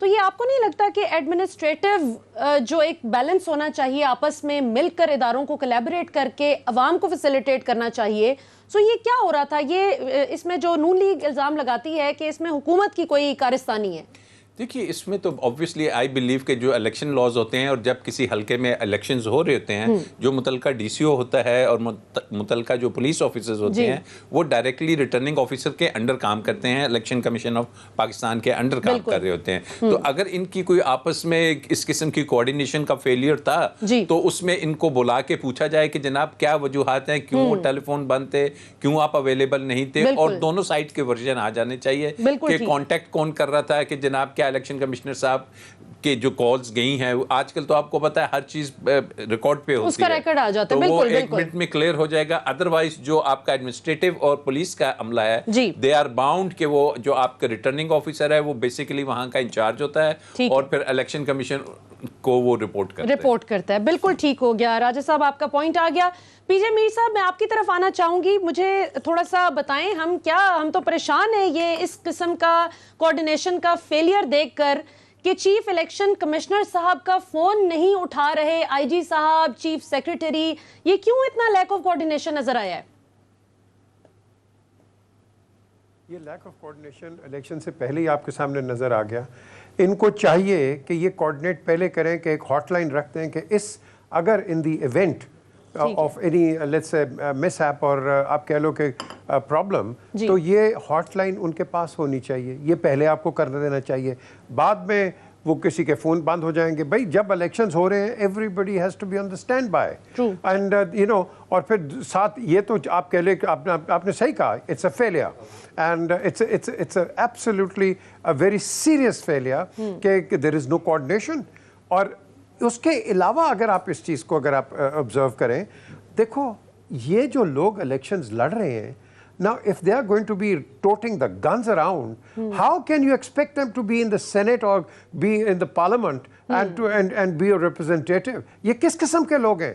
تو یہ آپ کو نہیں لگتا کہ ایڈمنسٹریٹو جو ایک بیلنس ہونا چاہیے آپس میں مل کر اداروں کو کولیبریٹ کر کے عوام کو فیسیلیٹیٹ کرنا چاہیے؟ سو یہ کیا ہو رہا تھا؟ یہ اس میں جو نون لیگ الزام لگاتی ہے کہ اس میں حکومت کی کوئی کارستانی ہے. دیکھیے اس میں تو obviously آئی بلیو کہ جو الیکشن لاز ہوتے ہیں اور جب کسی حلقے میں الیکشنز ہو رہے ہوتے ہیں جو متعلقہ ڈی سی او ہوتا ہے اور متعلقہ جو پولیس آفیسرز ہوتے ہیں وہ ڈائریکٹلی ریٹرننگ آفیسر کے انڈر کام کرتے ہیں, الیکشن کمیشن آف پاکستان کے انڈر کام کر رہے ہوتے ہیں. تو اگر ان کی کوئی آپس میں اس قسم کی کوآرڈینیشن کا فیلئر تھا تو اس میں ان کو بلا کے پوچھا جائے کہ جناب کیا وجوہات ہیں, کیوں وہ ٹیلی فون بند تھے, کیوں آپ اویلیبل نہیں تھے, اور دونوں سائڈ کے ورژن آ جانے چاہیے کہ کانٹیکٹ کون کر رہا تھا, کہ جناب کیا الیکشن کمشنر صاحب کے جو کالز گئی ہیں, آج کل تو آپ کو پتا ہے ہر چیز ریکارڈ پہ ہوتی ہے تو وہ ایک منٹ میں کلیئر ہو جائے گا. ادروائز جو آپ کا ایڈمنسٹریٹو اور پولیس کا عملہ ہے دے آر باؤنڈ کہ وہ جو آپ کا ریٹرننگ آفیسر ہے وہ بیسیکلی وہاں کا انچارج ہوتا ہے اور پھر الیکشن کمیشن کو وہ رپورٹ کرتا ہے. بالکل ٹھیک ہو گیا راجہ صاحب, آپ کا پوائنٹ آ گیا. پی جے میر صاحب میں آپ کی طرف آنا چاہوں گی, مجھے تھوڑا سا بتائیں ہم تو پریشان ہیں یہ اس قسم کا کوآرڈینیشن کا فیلئر دیکھ کر کہ چیف الیکشن کمشنر صاحب کا فون نہیں اٹھا رہے آئی جی صاحب, چیف سیکریٹری, یہ کیوں اتنا لیک آف کوآرڈینیشن نظر آیا ہے؟ یہ لیک آف کوآرڈینیشن الیکشن سے پہلے ہی آپ کے سامنے نظر آ گیا. ان کو چاہیے کہ یہ کوآرڈینیٹ پہلے کریں کہ ایک ہاٹ لائن رکھتے ہیں کہ اگر in the event of any لیٹس سے مس ایپ اور آپ کہہ لو کہ پرابلم, تو یہ ہاٹ لائن ان کے پاس ہونی چاہیے. یہ پہلے آپ کو کرنے دینا چاہیے. بعد میں وہ کسی کے فون بند ہو جائیں گے. بھائی جب الیکشنز ہو رہے ہیں everybody has to be on the stand by and اور پھر ساتھ یہ تو آپ کہہ لیں کہ آپ نے صحیح کہا, it's a failure and it's absolutely a very serious failure کہ دیر از نو کوآرڈینیشن. اور اس کے علاوہ اگر آپ اس چیز کو اگر آپ آبزرو کریں, دیکھو یہ جو لوگ الیکشنز لڑ رہے ہیں now if they are going to be toting the guns around, how can you expect them to be in the Senate or be in the Parliament and be a representative? یہ کس قسم کے لوگ ہیں؟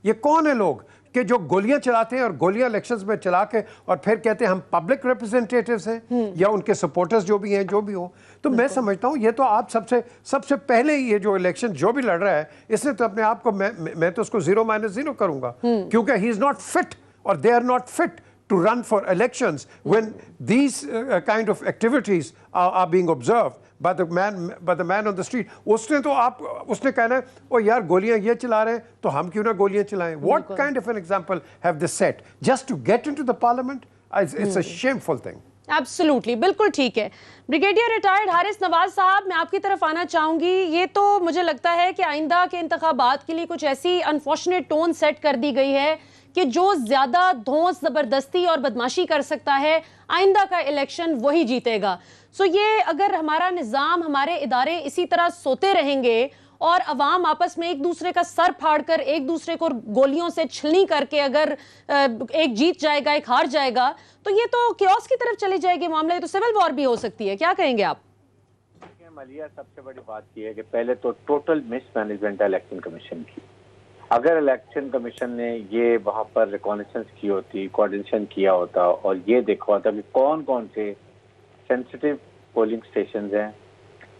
یہ کون ہیں لوگ کہ جو گولیاں چلاتے ہیں اور گولیاں الیکشنز میں چلا کے اور پھر کہتے ہیں ہم پبلک ریپرزینٹیٹیوز ہیں یا ان کے سپورٹرز جو بھی ہیں جو بھی ہوں. تو میں سمجھتا ہوں یہ تو آپ سب سے پہلے یہ جو الیکشن جو بھی لڑ رہا ہے اس نے تو اپنے آپ کو میں تو اس کو 0-0 کروں گا, کیونکہ ہی از ناٹ فٹ اور they are not fit to run for elections when these kind of activities are being observed by the man on the street. اس نے کہنا ہے او یار گولیاں یہ چلا رہے ہیں تو ہم کیوں نہ گولیاں چلائیں. What kind of an example have they set just to get into the parliament? It's a shameful thing. Absolutely, بالکل ٹھیک ہے. بریگیڈیئر ریٹائرڈ حارث نواز صاحب میں آپ کی طرف آنا چاہوں گی. یہ تو مجھے لگتا ہے کہ آئندہ کے انتخابات کے لیے کچھ ایسی انفارچونیٹ ٹون سیٹ کر دی گئی ہے کہ جو زیادہ دھونس, زبردستی اور بدماشی کر سکتا ہے آئندہ کا الیکشن وہی جیتے گا. سو یہ اگر ہمارا نظام, ہمارے ادارے اسی طرح سوتے رہیں گے اور عوام آپس میں ایک دوسرے کا سر پھاڑ کر ایک دوسرے کو گولیوں سے چھلنی کر کے اگر ایک جیت جائے گا ایک ہار جائے گا تو یہ تو کیوس کی طرف چلی جائے گی معاملہ, یہ تو سول وار بھی ہو سکتی ہے. کیا کہیں گے آپ؟ ملیہ سب سے بڑی بات یہ ہے کہ پہلے تو ٹوٹل مس مینجمنٹ ہے الیکشن کمیشن کی. اگر الیکشن کمیشن نے یہ وہاں پر ریکانیسنس کی ہوتی, کوآرڈینیشن کیا ہوتا اور یہ دیکھا ہوتا کہ کون کون سے سینسٹیو پولنگ اسٹیشنز ہیں,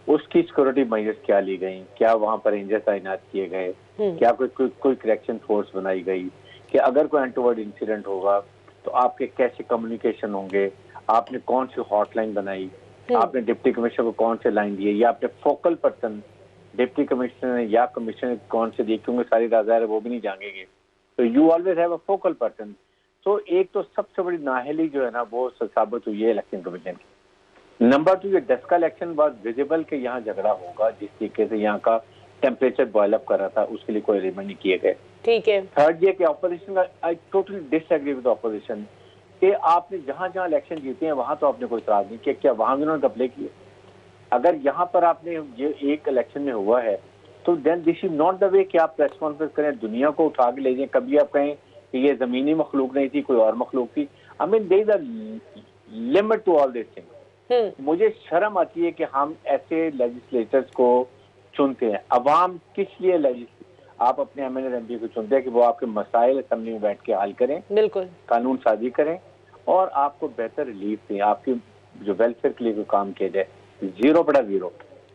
اس کی سیکورٹی میجرز کیا لی گئیں, کیا وہاں پر رینجر تعینات کیے گئے, کیا کوئی کریکشن فورس بنائی گئی, کہ اگر کوئی انٹروورڈ انسیڈنٹ ہوگا تو آپ کے کیسے کمیونیکیشن ہوں گے, آپ نے کون سی ہاٹ لائن بنائی, آپ نے ڈپٹی کمشنر کو کون سے لائن دیے, یا آپ نے فوکل پرسن ڈپٹی کمشنر یا کمشنر کون سے دیے, کیونکہ ساری رازدار وہ بھی نہیں جانیں گے. تو you always have a focal person. تو ایک تو سب سے بڑی نااہلی جو ہے نا وہ ثابت ہوئی ہے الیکشن کمیشن کی. نمبر 2, یہ 10 کا الیکشن بہت ویزیبل کہ یہاں جھگڑا ہوگا, جس طریقے سے یہاں کا ٹیمپریچر بوائل اپ کر رہا تھا اس کے لیے کوئی ارینجمنٹ نہیں کیے گئے. ٹھیک ہے. تھرڈ یہ کہ اپوزیشن کا I totally disagree with opposition کہ آپ نے جہاں جہاں الیکشن جیتے ہیں وہاں تو آپ نے کوئی اعتراض نہیں کیا, کیا وہاں بھی انہوں نے گپلے کیے؟ اگر یہاں پر آپ نے یہ ایک الیکشن میں ہوا ہے تو دین دس از ناٹ دا وے کہ آپ پریس کانفرنس کریں, دنیا کو اٹھا کے لے جائیں. کبھی آپ کہیں کہ یہ زمینی مخلوق نہیں تھی, کوئی اور مخلوق تھی. I mean there is a limit to all this thing. مجھے شرم آتی ہے کہ ہم ایسے لیجسلیٹرز کو چنتے ہیں. عوام کس لیے آپ اپنے M N A M P کو چنتے ہیں کہ وہ آپ کے مسائل اسمبلی میں بیٹھ کے حل کریں, بالکل قانون سازی کریں اور آپ کو بہتر ریلیف دیں, آپ کی جو ویلفیئر کے لیے کوئی کام کیا جائے. 0/0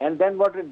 and then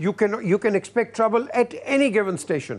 you can expect trouble at any given station.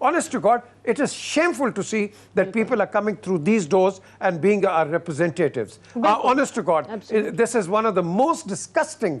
Honest to God, it is shameful to see that people are coming through these doors and being our representatives. Honest to God, this is one of the most disgusting,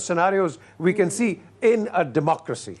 scenarios we can see in a democracy.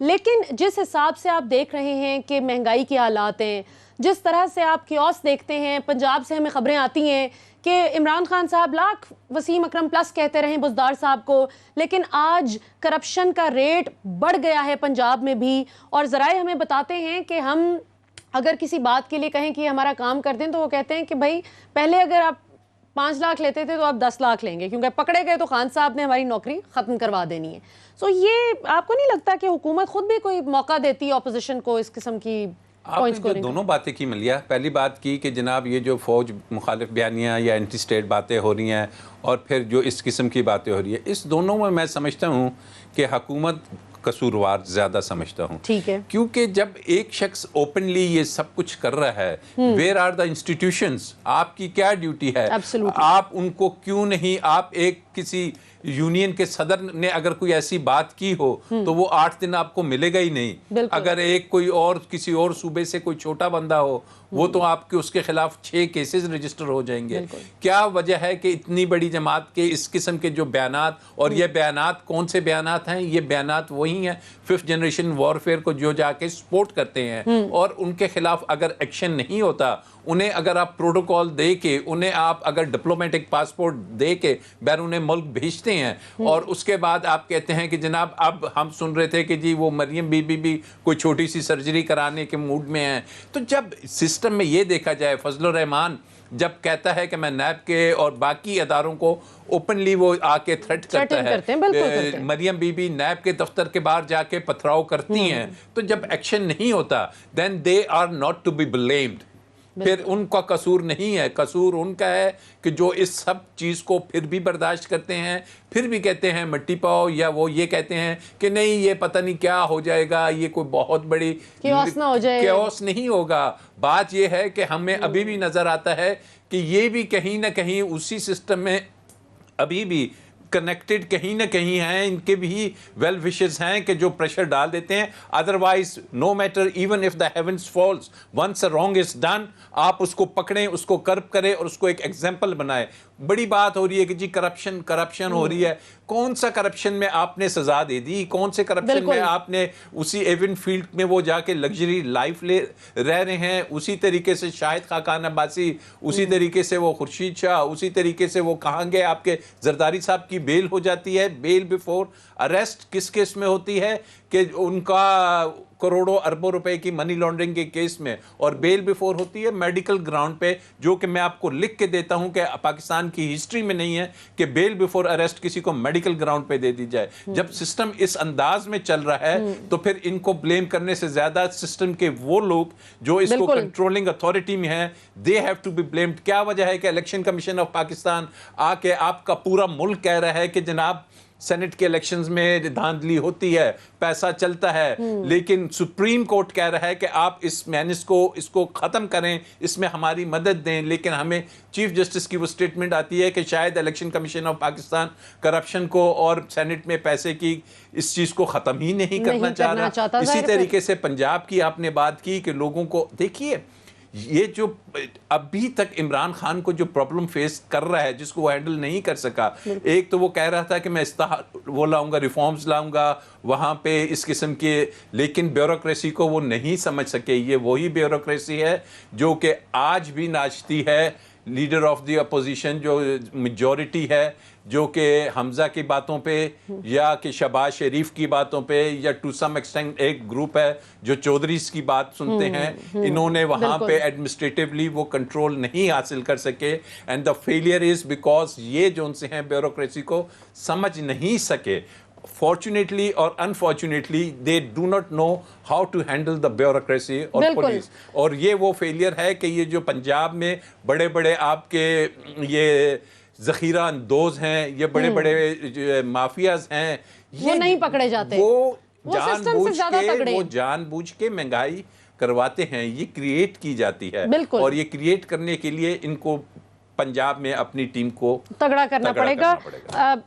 لیکن جس حساب سے آپ دیکھ رہے ہیں کہ مہنگائی کے حالات ہیں، جس طرح سے آپ کیوس دیکھتے ہیں، پنجاب سے ہمیں خبریں آتی ہیں کہ عمران خان صاحب لاکھ وسیم اکرم پلس کہتے رہے بزدار صاحب کو، لیکن آج کرپشن کا ریٹ بڑھ گیا ہے پنجاب میں بھی، اور ذرائع ہمیں بتاتے ہیں کہ ہم اگر کسی بات کے لیے کہیں کہ ہمارا کام کر دیں تو وہ کہتے ہیں کہ بھائی پہلے اگر آپ 5 لاکھ لیتے تھے تو آپ 10 لاکھ لیں گے، کیونکہ پکڑے گئے تو خان صاحب نے ہماری نوکری ختم کروا دینی ہے. سو یہ آپ کو نہیں لگتا کہ حکومت خود بھی کوئی موقع دیتی ہے اپوزیشن کو اس قسم کی آپ نے جو دونوں باتیں کی ملیہ، پہلی بات کی کہ جناب یہ جو فوج مخالف بیانیاں یا اینٹی اسٹیٹ باتیں ہو رہی ہیں اور پھر جو اس قسم کی باتیں ہو رہی ہیں، اس دونوں میں سمجھتا ہوں کہ حکومت قصوروار زیادہ سمجھتا ہوں. ٹھیک ہے، کیونکہ جب ایک شخص اوپنلی یہ سب کچھ کر رہا ہے، ویئر آر دا انسٹیٹیوشنز؟ آپ کی کیا ڈیوٹی ہے؟ آپ ان کو کیوں نہیں، آپ ایک کسی یونین کے صدر نے اگر کوئی ایسی بات کی ہو تو وہ 8 دن آپ کو ملے گا ہی نہیں. اگر ایک کوئی اور کسی اور صوبے سے کوئی چھوٹا بندہ ہو وہ تو آپ کے اس کے خلاف 6 کیسز رجسٹر ہو جائیں گے. کیا وجہ ہے کہ اتنی بڑی جماعت کے اس قسم کے جو بیانات، اور یہ بیانات کون سے بیانات ہیں؟ یہ بیانات وہی ہیں 5th جنریشن وارفیئر کو جو جا کے سپورٹ کرتے ہیں، اور ان کے خلاف اگر ایکشن نہیں ہوتا، انہیں اگر آپ پروٹوکول دے کے، انہیں آپ اگر ڈپلومیٹک پاسپورٹ دے کے بیرون ملک بھیجتے ہیں، اور اس کے بعد آپ کہتے ہیں کہ جناب اب ہم سن رہے تھے کہ جی وہ مریم بی بی بھی کوئی چھوٹی سی سرجری کرانے کے موڈ میں ہیں. تو جب سسٹم میں یہ دیکھا جائے، فضل الرحمان جب کہتا ہے کہ میں نیب کے اور باقی اداروں کو اوپنلی وہ آ کے تھریٹ کرتا ہے، مریم بی بی نیب کے دفتر کے باہر جا کے پتھراؤ کرتی ہیں، تو جب ایکشن نہیں ہوتا then they are not to be blamed. پھر ان کا قصور نہیں ہے، قصور ان کا ہے کہ جو اس سب چیز کو پھر بھی برداشت کرتے ہیں، پھر بھی کہتے ہیں مٹی پاؤ، یا وہ یہ کہتے ہیں کہ نہیں یہ پتہ نہیں کیا ہو جائے گا، یہ کوئی بہت بڑی کیوس نہ ہو جائے، کیوس نہیں ہوگا. بات یہ ہے کہ ہمیں ابھی بھی نظر آتا ہے کہ یہ بھی کہیں نہ کہیں اسی سسٹم میں ابھی بھی کنیکٹڈ کہیں نہ کہیں ہیں، ان کے بھی ویل وشز ہیں کہ جو پریشر ڈال دیتے ہیں. Otherwise no matter even if the heavens falls once a wrong is done, آپ اس کو پکڑیں، اس کو کرب کریں اور اس کو ایک ایگزامپل بنائیں. بڑی بات ہو رہی ہے کہ جی کرپشن ہو رہی ہے. کون سا کرپشن میں آپ نے سزا دے دی؟ کون سے کرپشن میں آپ نے اسی ایون فیلڈ میں وہ جا کے لگژری لائف لے رہ رہے ہیں؟ اسی طریقے سے شاہد خاقان عباسی، اسی طریقے سے وہ خورشید شاہ، اسی طریقے سے وہ کہاں گئے آپ کے زرداری صاحب کی بیل ہو جاتی ہے. بیل بیفور اریسٹ کس کیس میں ہوتی ہے؟ کہ ان کا کروڑوں اربوں روپے کی منی لانڈرنگ کے کیس میں، اور بیل بیفور ہوتی ہے میڈیکل گراؤنڈ پہ، جو کہ میں آپ کو لکھ کے دیتا ہوں کہ پاکستان کی ہسٹری میں نہیں ہے کہ بیل بیفور اریسٹ کسی کو میڈیکل گراؤنڈ پہ دے دی جائے. جب سسٹم اس انداز میں چل رہا ہے تو پھر ان کو بلیم کرنے سے زیادہ سسٹم کے وہ لوگ جو اس کو کنٹرولنگ اتھارٹی میں ہیں، they have to be blamed. کیا وجہ ہے کہ الیکشن کمیشن آف پاکستان آ کے آپ کا پورا ملک کہہ رہا ہے کہ جناب سینٹ کے الیکشنز میں دھاندلی ہوتی ہے، پیسہ چلتا ہے، لیکن سپریم کورٹ کہہ رہا ہے کہ آپ اس مینس کو اس کو ختم کریں، اس میں ہماری مدد دیں. لیکن ہمیں چیف جسٹس کی وہ سٹیٹمنٹ آتی ہے کہ شاید election commission of Pakistan corruption کو اور سینٹ میں پیسے کی اس چیز کو ختم ہی نہیں کرنا چاہ رہا. اسی طریقے سے پنجاب کی آپ نے بات کی کہ لوگوں کو دیکھیے، یہ جو ابھی تک عمران خان کو جو پرابلم فیس کر رہا ہے، جس کو وہ ہینڈل نہیں کر سکا، ایک تو وہ کہہ رہا تھا کہ میں وہ لاؤں گا، ریفارمز لاؤں گا وہاں پہ اس قسم کے، لیکن بیوروکریسی کو وہ نہیں سمجھ سکے. یہ وہی بیوروکریسی ہے جو کہ آج بھی ناچتی ہے لیڈر آف دی اپوزیشن جو میجورٹی ہے، جو کہ حمزہ کی باتوں پہ یا کہ شہباز شریف کی باتوں پہ، یا ٹو سم ایکسٹینٹ ایک گروپ ہے جو چودھریز کی بات سنتے ہیں. انہوں نے وہاں پہ ایڈمنسٹریٹولی وہ کنٹرول نہیں حاصل کر سکے، and the failure is because یہ جو ان سے ہیں بیوروکریسی کو سمجھ نہیں سکے. Fortunately or unfortunately, they do not know how to handle the bureaucracy or police. اور یہ وہ فیلئر ہے کہ یہ جو پنجاب میں بڑے بڑے آپ کے یہ ذخیرہ اندوز ہیں، یہ بڑے بڑے مافیاز ہیں، وہ نہیں پکڑے جاتے، وہ جان بوجھ کے مہنگائی کرواتے ہیں. یہ کریٹ کی جاتی ہے، اور یہ کریٹ کرنے کے لیے ان کو پنجاب میں اپنی ٹیم کو تگڑا کرنا پڑے گا.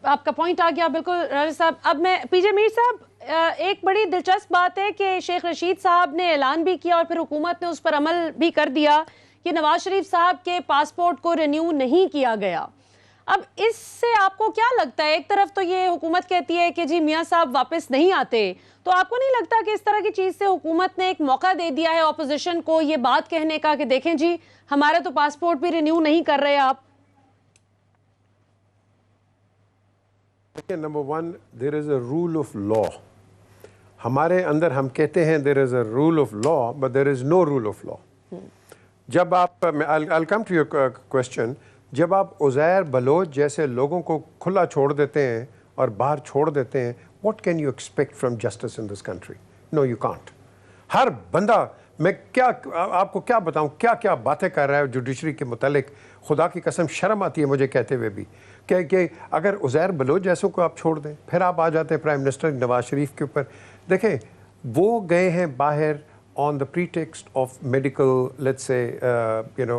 آپ کا پوائنٹ آ گیا بالکل راجہ صاحب. اب میں پی جے میر صاحب، ایک بڑی دلچسپ بات ہے کہ شیخ رشید صاحب نے اعلان بھی کیا اور پھر حکومت نے اس پر عمل بھی کر دیا کہ نواز شریف صاحب کے پاسپورٹ کو رینیو نہیں کیا گیا. اب اس سے آپ کو کیا لگتا ہے؟ ایک طرف تو یہ حکومت کہتی ہے کہ جی میاں صاحب واپس نہیں آتے، تو آپ کو نہیں لگتا کہ اس طرح کی چیز سے حکومت نے ایک موقع دے دیا ہے اپوزیشن کو یہ بات کہنے کا کہ دیکھیں جی ہمارا تو پاسپورٹ بھی رینیو نہیں کر رہے آپ؟ Number one, there is a rule of law. ہمارے اندر ہم کہتے ہیں there is a rule of law but there is no rule of law. جب آپ I'll come to your question، جب آپ عزیر بلوچ جیسے لوگوں کو کھلا چھوڑ دیتے ہیں اور باہر چھوڑ دیتے ہیں، what can you expect from justice in this country? No, you can't. ہر بندہ، میں کیا آپ کو کیا بتاؤں کیا کیا باتیں کر رہا ہے جوڈیشری کے متعلق، خدا کی قسم شرم آتی ہے مجھے کہتے ہوئے بھی کہ اگر عزیر بلوچ جیسوں کو آپ چھوڑ دیں، پھر آپ آ جاتے ہیں پرائم منسٹر نواز شریف کے اوپر. دیکھیں وہ گئے ہیں باہر on the pretext of medical, let's say,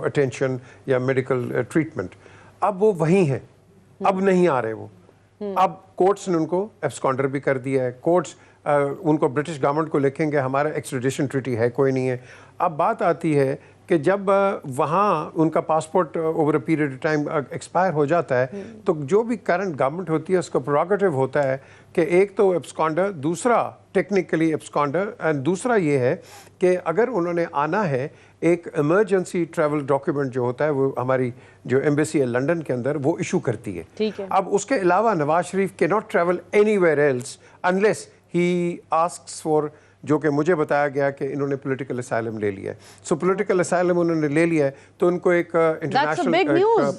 attention یا medical treatment. اب وہ وہیں ہیں، اب نہیں آ رہے وہ. اب کورٹس نے ان کو ایبسکانڈر بھی کر دیا ہے. کورٹس ان کو برٹش گورنمنٹ کو لکھیں گے ہمارا ایکسٹریڈیشن ٹریٹی ہے کوئی نہیں ہے. اب بات آتی ہے کہ جب وہاں ان کا passport over a period of time expire ہو جاتا ہے تو جو بھی کرنٹ گورنمنٹ ہوتی ہے اس کا پروگیٹو ہوتا ہے کہ ایک تو ایبسکانڈر، دوسرا ٹیکنیکلی ایبسکانڈر، اینڈ دوسرا یہ ہے کہ اگر انہوں نے آنا ہے ایک ایمرجنسی ٹریول ڈاکیومنٹ جو ہوتا ہے وہ ہماری جو ایمبیسی ہے لنڈن کے اندر وہ ایشو کرتی ہے. اب اس کے علاوہ نواز شریف کی not travel anywhere else unless he asks for, جو کہ مجھے بتایا گیا کہ انہوں نے پولیٹیکل اسائلم لے لیا ہے. سو پولیٹیکل اسائلم انہوں نے لے لیا ہے تو ان کو ایک انٹرنیشنل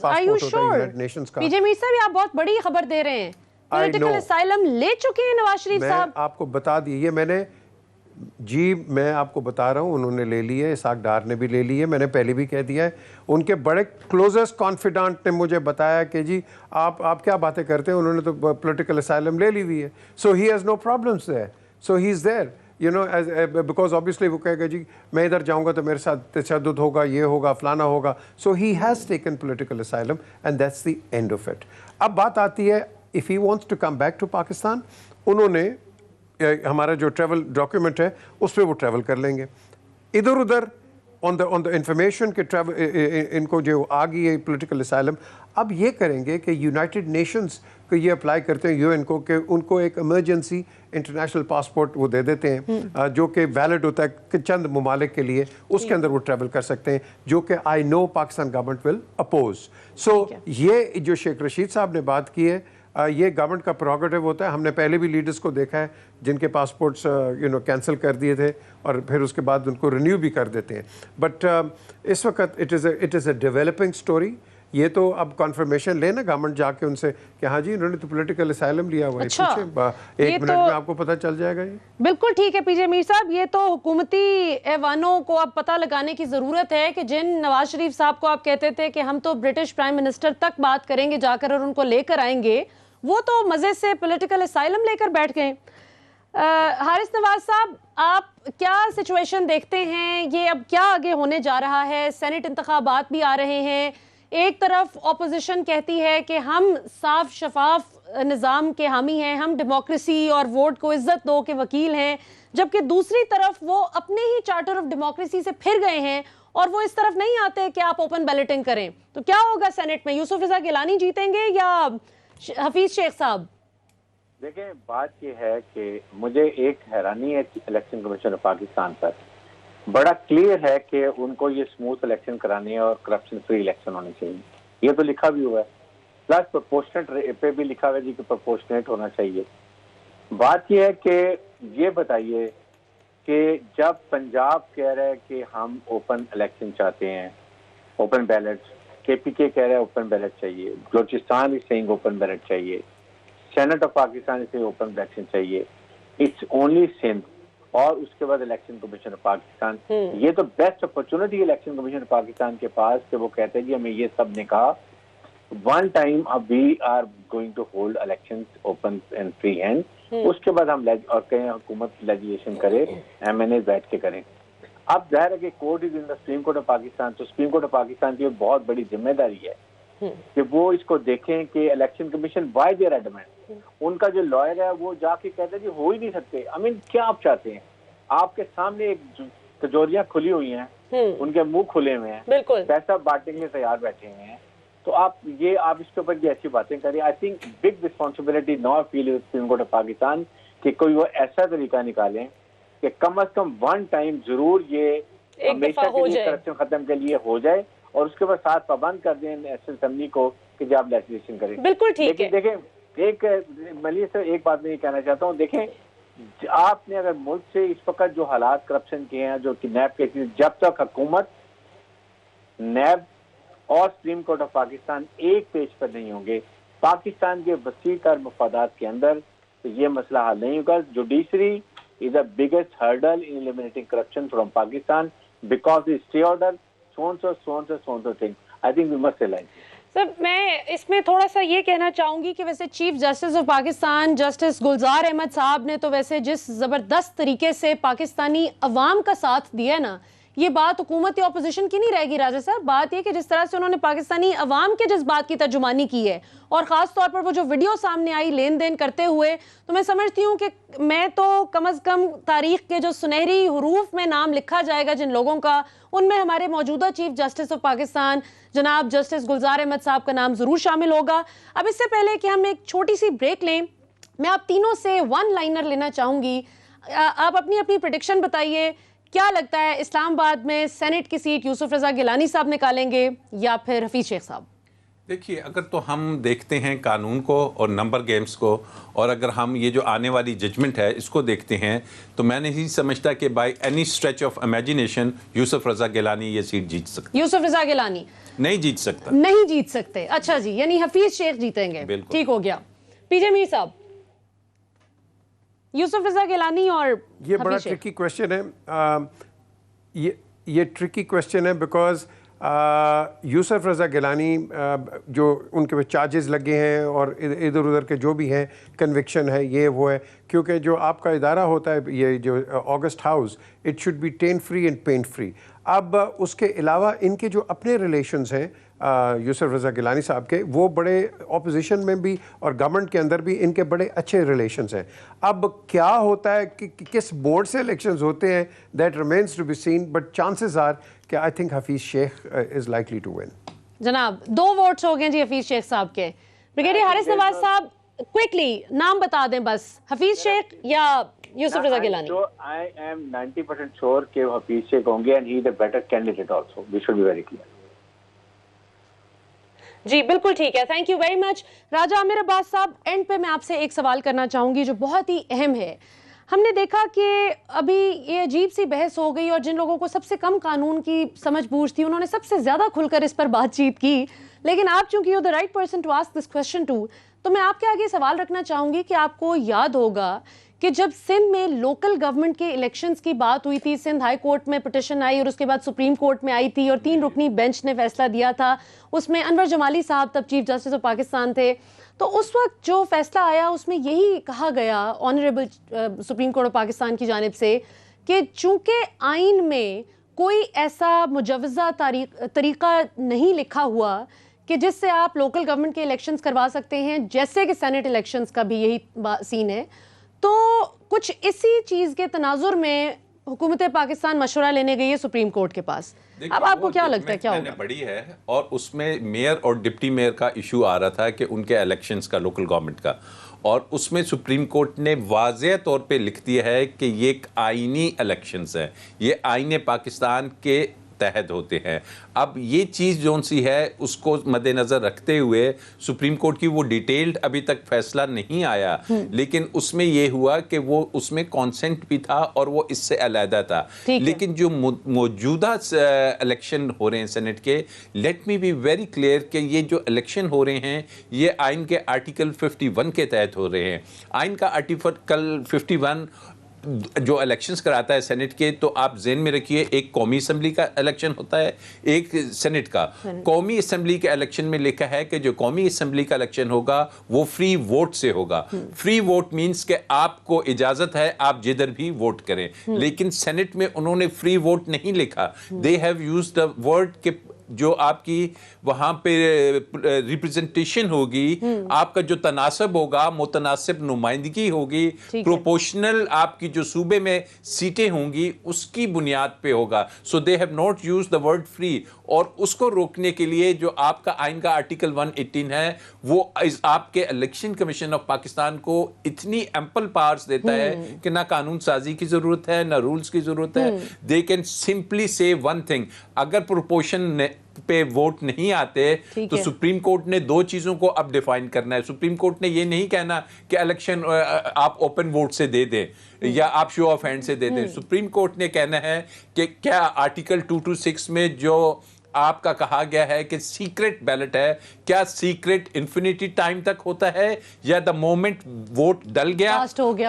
پاسپورٹ ہوتا ہے یونائیٹڈ نیشنز کا. پی جے میر صاحب آپ بہت بڑی خبر دے رہے ہیں، پولیٹیکل اسائلم لے چکے ہیں نواز شریف صاحب. میں آپ کو بتا دی، یہ میں آپ کو بتا رہا ہوں انہوں نے لے لی ہے، اسحاق ڈار نے بھی لے لی ہے. میں نے پہلے بھی کہہ دیا ہے، ان کے بڑے کلوزسٹ کانفیڈنٹ نے مجھے بتایا کہ جی آپ کیا باتیں کرتے ہیں، انہوں نے تو پولیٹیکل اسائلم لے لی ہوئی ہے. So he has no problems there, so he is there because obviously وہ کہے گا جی میں ادھر جاؤں گا تو میرے ساتھ تشدد ہوگا، یہ ہوگا، فلانا ہوگا. So he has taken political asylum and that's the end of it. اب بات آتی ہے if he wants to come back to Pakistan, انہوں نے ہمارا جو ٹریول ڈاکیومنٹ ہے اس پہ وہ ٹریول کر لیں گے. ادھر ادھر آن دا انفارمیشن کہ ان کو جو آ گئی ہے پولیٹیکل اسائلم، اب یہ کریں گے کہ یونائٹڈ نیشنز کو یہ اپلائی کرتے ہیں UN کو کہ ان کو ایک ایمرجنسی انٹرنیشنل پاسپورٹ وہ دے دیتے ہیں جو کہ ویلڈ ہوتا ہے کہ چند ممالک کے لیے، اس کے اندر وہ ٹریول کر سکتے ہیں، جو کہ آئی نو پاکستان گورنمنٹ ول اپوز. سو یہ جو شیخ رشید صاحب نے بات کی ہے یہ گورنمنٹ کا پروگیٹو ہوتا ہے. ہم نے پہلے بھی لیڈرز کو دیکھا ہے جن کے پاسپورٹس کینسل کر دیے تھے اور پھر اس کے بعد ان کو رینیو بھی کر دیتے ہیں. بٹ اس وقت it is a developing story. یہ تو اب کنفرمیشن لینا گورنمنٹ جا کے ان سے کہ ہاں جی انہوں نے تو پولیٹیکل اسائلم لیا ہوا ہے. ایک منٹ میں آپ کو پتہ چل جائے گا. یہ بالکل ٹھیک ہے پی جے میر صاحب، یہ تو حکومتی ایوانوں کو اب پتہ لگانے کی ضرورت ہے کہ جن نواز شریف صاحب کو آپ کہتے تھے کہ ہم تو برٹش پرائم منسٹر تک بات کریں گے جا کر اور ان کو لے کر آئیں گے، وہ تو مزے سے پولیٹیکل اسائلم لے کر بیٹھ گئے. حارث نواز صاحب آپ کیا سچویشن دیکھتے ہیں؟ یہ اب کیا آگے ہونے جا رہا ہے؟ سینٹ انتخابات بھی آ رہے ہیں، ایک طرف اپوزیشن کہتی ہے کہ ہم صاف شفاف نظام کے حامی ہیں، ہم ڈیموکریسی اور ووٹ کو عزت دو کے وکیل ہیں، جبکہ دوسری طرف وہ اپنے ہی چارٹر آف ڈیموکریسی سے پھر گئے ہیں اور وہ اس طرف نہیں آتے کہ آپ اوپن بیلٹنگ کریں. تو کیا ہوگا سینٹ میں؟ یوسف رضا گیلانی جیتیں گے یا حفیظ شیخ صاحب؟ دیکھیں بات یہ ہے کہ مجھے ایک حیرانی ہے الیکشن کمیشن آف پاکستان پر. بڑا کلیئر ہے کہ ان کو یہ سموتھ الیکشن کرانے اور کرپشن فری الیکشن ہونے چاہیے، یہ تو لکھا بھی ہوا ہے. پلس پرپورشنیٹ پہ بھی لکھا ہوا ہے جی کہ پرپورشنیٹ ہونا چاہیے. بات یہ ہے کہ یہ بتائیے کہ جب پنجاب کہہ رہا ہے کہ ہم اوپن الیکشن چاہتے ہیں، اوپن بیلٹ، KPK کہہ رہا ہے اوپن بیلٹ چاہیے، Balochistan is saying open ballot چاہیے، senate of Pakistan is saying open election چاہیے، اٹس اونلی سندھ، اور اس کے بعد الیکشن کمیشن آف پاکستان. یہ تو بیسٹ اپرچونٹی ہے الیکشن کمیشن آف پاکستان کے پاس کہ وہ کہتے ہیں جی ہمیں یہ سب نے کہا ون ٹائم اب we are going to hold elections open and free hand. اس کے بعد ہم اور کہیں حکومت لیجسلیشن کرے، MNA بیٹھ کے کریں. اب ظاہر ہے کہ court is in the supreme court of Pakistan, تو سپریم کورٹ آف پاکستان کی بہت بڑی ذمہ داری ہے کہ وہ اس کو دیکھیں کہ election commission why they adamant. ان کا جو لائر ہے وہ جا کے کہتے ہیں جی ہو ہی نہیں سکتے. کیا آپ چاہتے ہیں؟ آپ کے سامنے ایک تجوریاں کھلی ہوئی ہیں، ان کے منہ کھلے ہوئے ہیں، پیسہ بانٹنے کے لیے تیار بیٹھے ہوئے ہیں. تو آپ اس کے اوپر یہ ایسی باتیں کریں. I think big responsibility now fell with supreme court of Pakistan کہ کوئی وہ ایسا طریقہ نکالیں کہ کم از کم ون ٹائم ضرور یہ ہمیشہ کے لیے کرپشن ختم کے لیے ہو جائے, اور اس کے بعد ساتھ پابند کر دیں نیشنل اسمبلی کو کہ جب لیجسلیشن کریں. بالکل ٹھیک ہے. دیکھیں ایک ملیح صاحب ایک بات میں یہ کہنا چاہتا ہوں, دیکھیں آپ نے اگر ملک سے اس وقت جو حالات کرپشن کے ہیں, جو کہ نیب کے, جب تک حکومت, نیب اور سپریم کورٹ آف پاکستان ایک پیج پر نہیں ہوں گے پاکستان کے وسیع تر مفادات کے اندر, تو یہ مسئلہ حل نہیں ہوگا. Judiciary is the biggest hurdle in eliminating corruption from Pakistan because the stay order, so and so thing. I think we must realize. سر میں اس میں تھوڑا سا یہ کہنا چاہوں گی کہ ویسے chief justice of Pakistan justice Gulzar Ahmed صاحب نے تو ویسے جس زبردست طریقے سے پاکستانی عوام کا ساتھ دیا ہے نا, یہ بات حکومت یا اپوزیشن کی نہیں رہے گی راجہ صاحب. بات یہ کہ جس طرح سے انہوں نے پاکستانی عوام کے جذبات کی ترجمانی کی ہے, اور خاص طور پر وہ جو ویڈیو سامنے آئی لین دین کرتے ہوئے, تو میں سمجھتی ہوں کہ میں تو کم از کم تاریخ کے جو سنہری حروف میں نام لکھا جائے گا جن لوگوں کا, ان میں ہمارے موجودہ چیف جسٹس آف پاکستان جناب جسٹس گلزار احمد صاحب کا نام ضرور شامل ہوگا. اب اس سے پہلے کہ ہم ایک چھوٹی سی بریک لیں, میں آپ تینوں سے ون لائنر لینا چاہوں گی. آپ اپنی اپنی پریڈکشن بتائیے, کیا لگتا ہے اسلام آباد میں سینٹ کی سیٹ یوسف رضا گیلانی صاحب نکالیں گے یا پھر حفیظ شیخ صاحب؟ دیکھیے, اگر تو ہم دیکھتے ہیں قانون کو اور نمبر گیمز کو, اور اگر ہم یہ جو آنے والی ججمنٹ ہے اس کو دیکھتے ہیں, تو میں نہیں سمجھتا کہ by any stretch of imagination Yousaf Raza Gilani یہ سیٹ جیت سکتا. یوسف رضا گیلانی نہیں جیت سکتے. اچھا جی, یعنی حفیظ شیخ جیتیں گے. ٹھیک ہو گیا. پی جے میر صاحب, یوسف رضا گیلانی اور یہ بڑا ٹرکی کویشچن ہے. یہ ٹرکی کویشچن ہے بیکاز یوسف رضا گیلانی جو ان کے چارجز لگے ہیں اور ادھر ادھر کے جو بھی ہیں, کنوکشن ہے, یہ وہ ہے, کیونکہ جو آپ کا ادارہ ہوتا ہے یہ جو august house, it should be taint free and paint free. اب اس کے علاوہ ان کے جو اپنے ریلیشنز ہیں یوسف رضا گیلانی صاحب کے, وہ بڑے اپوزیشن میں بھی اور گورنمنٹ کے اندر بھی ان کے بڑے اچھے ریلیشنز ہیں. اب کیا ہوتا ہے کہ کس بورڈ سے الیکشنز ہوتے ہیں, that remains to be seen, but chances are کہ I think Hafeez Sheikh is likely to one. جناب 2 ووٹس ہو گئے جی حفیظ شیخ صاحب کے. بریگیڈیئر حارث نواز صاحب کوئکلی نام بتا دیں بس, حفیظ شیخ یا یوسف Raza Gilani? I am 90% sure کہ حفیظ شیخ ہوں گے, and he is a better candidate also. We should be very clear. جی بالکل ٹھیک ہے, تھینک یو ویری مچ. راجہ عامر عباس صاحب, اینڈ پہ میں آپ سے ایک سوال کرنا چاہوں گی جو بہت ہی اہم ہے. ہم نے دیکھا کہ ابھی یہ عجیب سی بحث ہو گئی, اور جن لوگوں کو سب سے کم قانون کی سمجھ بوجھ تھی انہوں نے سب سے زیادہ کھل کر اس پر بات چیت کی, لیکن آپ چونکہ you the right person to ask this question to, تو میں آپ کے آگے سوال رکھنا چاہوں گی کہ آپ کو یاد ہوگا کہ جب سندھ میں لوکل گورنمنٹ کے الیکشنز کی بات ہوئی تھی, سندھ ہائی کورٹ میں پٹیشن آئی اور اس کے بعد سپریم کورٹ میں آئی تھی, اور 3 رکنی بینچ نے فیصلہ دیا تھا, اس میں انور جمالی صاحب تب چیف جسٹس آف پاکستان تھے. تو اس وقت جو فیصلہ آیا اس میں یہی کہا گیا honourable supreme court of Pakistan کی جانب سے کہ چونکہ آئین میں کوئی ایسا مجوزہ طریقہ نہیں لکھا ہوا کہ جس سے آپ لوکل گورنمنٹ کے الیکشنز کروا سکتے ہیں, جیسے کہ سینٹ الیکشنز کا بھی یہی سین ہے, تو کچھ اسی چیز کے تناظر میں حکومت پاکستان مشورہ لینے گئی ہے سپریم کورٹ کے پاس. اب آپ کو کیا لگتا ہے کیا ہوگا؟ بڑی ہے, اور اس میں میئر اور ڈپٹی میئر کا ایشو آ رہا تھا کہ ان کے الیکشنز کا, لوکل گورنمنٹ کا, اور اس میں سپریم کورٹ نے واضح طور پہ لکھ دیا ہے کہ یہ ایک آئینی الیکشنز ہیں, یہ آئین پاکستان کے تحت ہوتے ہیں. اب یہ چیز جون سی ہے اس کو مد نظر رکھتے ہوئے سپریم کورٹ کی وہ ڈیٹیلڈ ابھی تک فیصلہ نہیں آیا, لیکن اس میں یہ ہوا کہ وہ اس میں کانسنٹ بھی تھا اور وہ اس سے علیحدہ تھا. لیکن جو موجودہ الیکشن ہو رہے ہیں سینٹ کے, let me be very clear کہ یہ جو الیکشن ہو رہے ہیں یہ آئین کے آرٹیکل 51 کے تحت ہو رہے ہیں. آئین کا آرٹیکل 51 جو الیکشنز کراتا ہے سینٹ کے, تو آپ ذہن میں رکھیے ایک قومی اسمبلی کا الیکشن ہوتا ہے, ایک سینٹ کا. قومی اسمبلی کے الیکشن میں لکھا ہے کہ جو قومی اسمبلی کا الیکشن ہوگا وہ فری ووٹ سے ہوگا. فری ووٹ مینس کہ آپ کو اجازت ہے آپ جدھر بھی ووٹ کریں, لیکن سینٹ میں انہوں نے فری ووٹ نہیں لکھا. They have used the word کہ جو آپ کی وہاں پہ ریپرزنٹیشن ہوگی, آپ کا جو تناسب ہوگا, متناسب نمائندگی ہوگی, پروپورشنل آپ کی جو صوبے میں سیٹیں ہوں گی, اس کی بنیاد پہ ہوگا. So they have not use the word free, اور اس کو روکنے کے لیے جو آپ کا آئین کا آرٹیکل 118 ہے وہ آپ کے الیکشن کمیشن آف پاکستان کو اتنی ایمپل پاورز دیتا ہے کہ نہ قانون سازی کی ضرورت ہے, نہ رولز کی ضرورت ہے. دے کین سمپلی سے ون تھنگ, اگر پروپورشن پہ ووٹ نہیں آتے تو سپریم کورٹ نے دو چیزوں کو اب ڈیفائن کرنا ہے. سپریم کورٹ نے یہ نہیں کہنا کہ الیکشن آپ اوپن ووٹ سے دے دیں یا آپ شو آف ہینڈ سے دے دیں. سپریم کورٹ نے کہنا ہے کہ کیا آرٹیکل 226 میں جو آپ کا کہا گیا ہے کہ سیکرٹ بیلٹ ہے, کیا سیکرٹ انفینٹی ٹائم تک ہوتا ہے یا دا مومنٹ ووٹ ڈل گیا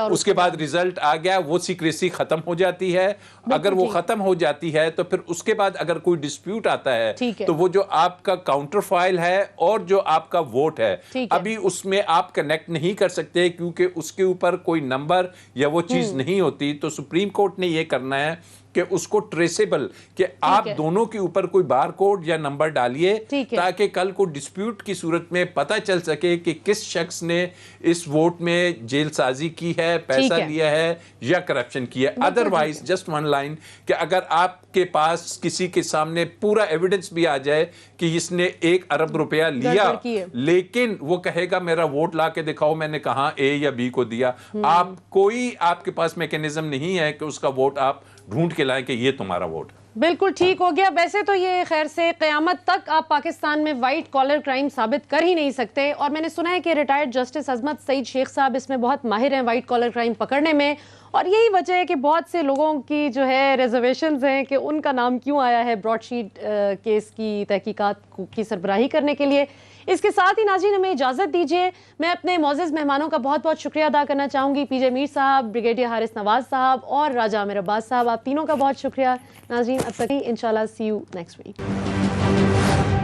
اس کے بعد ریزلٹ آ گیا وہ سیکریسی ختم ہو جاتی ہے. اگر وہ ختم ہو جاتی ہے تو پھر اس کے بعد اگر کوئی ڈسپیوٹ آتا ہے تو وہ جو آپ کا کاؤنٹر فائل ہے اور جو آپ کا ووٹ ہے ابھی اس میں آپ کنیکٹ نہیں کر سکتے کیونکہ اس کے اوپر کوئی نمبر یا وہ چیز نہیں ہوتی. تو سپریم کورٹ نے یہ کرنا ہے کہ اس کو ٹریسیبل, کہ آپ دونوں کے اوپر کوئی بار کوڈ یا نمبر ڈالیے تاکہ کل کو ڈسپیوٹ کی صورت میں پتہ چل سکے کہ کس شخص نے اس ووٹ میں جیل سازی کی ہے, پیسہ لیا ہے یا کرپشن کی ہے. ادروائز جسٹ ون لائن کہ اگر آپ کے پاس کسی کے سامنے پورا ایویڈنس بھی آ جائے کہ اس نے 1 ارب روپیہ لیا لیکن وہ کہے گا میرا ووٹ لا کے دکھاؤ میں نے کہاں اے یا بی کو دیا, آپ کے پاس میکینزم نہیں ہے کہ اس کا ووٹ آپ ڈھونڈ کے لائیں کہ یہ تمہارا ووٹ. بالکل ٹھیک ہو گیا. ویسے تو یہ خیر سے قیامت تک آپ پاکستان میں وائٹ کالر کرائم ثابت کر ہی نہیں سکتے, اور میں نے سنا ہے کہ ریٹائرڈ جسٹس عظمت سعید شیخ صاحب اس میں بہت ماہر ہیں وائٹ کالر کرائم پکڑنے میں, اور یہی وجہ ہے کہ بہت سے لوگوں کی جو ہے ریزرویشنز ہیں کہ ان کا نام کیوں آیا ہے براڈ شیٹ کیس کی تحقیقات کی سربراہی کرنے کے لیے. اس کے ساتھ ہی ناظرین ہمیں اجازت دیجیے, میں اپنے معزز مہمانوں کا بہت بہت شکریہ ادا کرنا چاہوں گی. پی جے میر صاحب, بریگیڈیئر حارث نواز صاحب اور راجہ عامر عباس صاحب, آپ تینوں کا بہت شکریہ. ناظرین اب تک انشاءاللہ سی یو نیکسٹ ویک.